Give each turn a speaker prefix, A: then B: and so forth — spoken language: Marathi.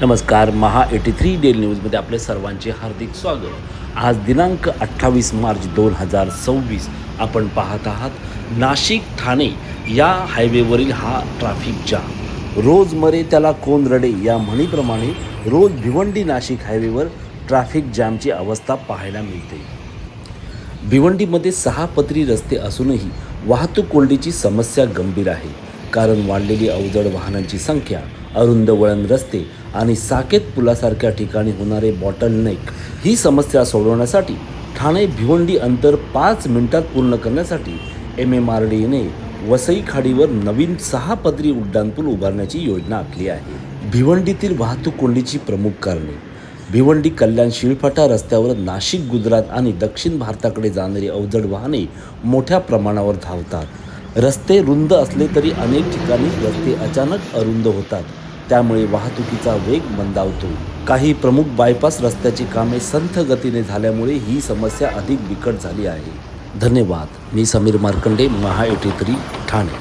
A: नमस्कार. महा 83 डेली न्यूजमध्ये आपले सर्वांचे हार्दिक स्वागत. आज दिनांक 28 मार्च 2026 आपण पाहत आहात नाशिक ठाणे या हायवेवरील हा ट्रॅफिक जाम. रोज मरे त्याला कोण रडे या म्हणीप्रमाणे रोज भिवंडी नाशिक हायवेवर ट्रॅफिक जॅमची अवस्था पाहायला मिळते. भिवंडीमध्ये 6 पदरी रस्ते असूनही वाहतूक कोंडीची समस्या गंभीर आहे. कारण वाढलेली अवजड वाहनांची संख्या, अरुंद वळण रस्ते आणि साकेत पुलासारख्या ठिकाणी होणारे बॉटलनेक ही समस्या सोडवण्यासाठी ठाणे भिवंडी अंतर 5 मिनिटात पूर्ण करण्यासाठी MMRDAने वसई खाडीवर नवीन 6 पदरी उड्डाणपूल उभारण्याची योजना आखली आहे. भिवंडीतील वाहतूक कोंडीची प्रमुख कारणे: भिवंडी कल्याण शिळफाटा रस्त्यावर नाशिक, गुजरात आणि दक्षिण भारताकडे जाणारी अवजड वाहने मोठ्या प्रमाणावर धावतात. रस्ते रुंद असले तरी अनेक ठिकाणी रस्ते अचानक अरुंद होतात, त्यामुळे वाहतुकीचा वेग मंदावतो. काही प्रमुख बायपास रस्त्याची कामे संथ गतीने झाल्यामुळे ही समस्या अधिक बिकट झाली आहे. धन्यवाद. मी समीर मार्कंडे, महा 83 ठाणे.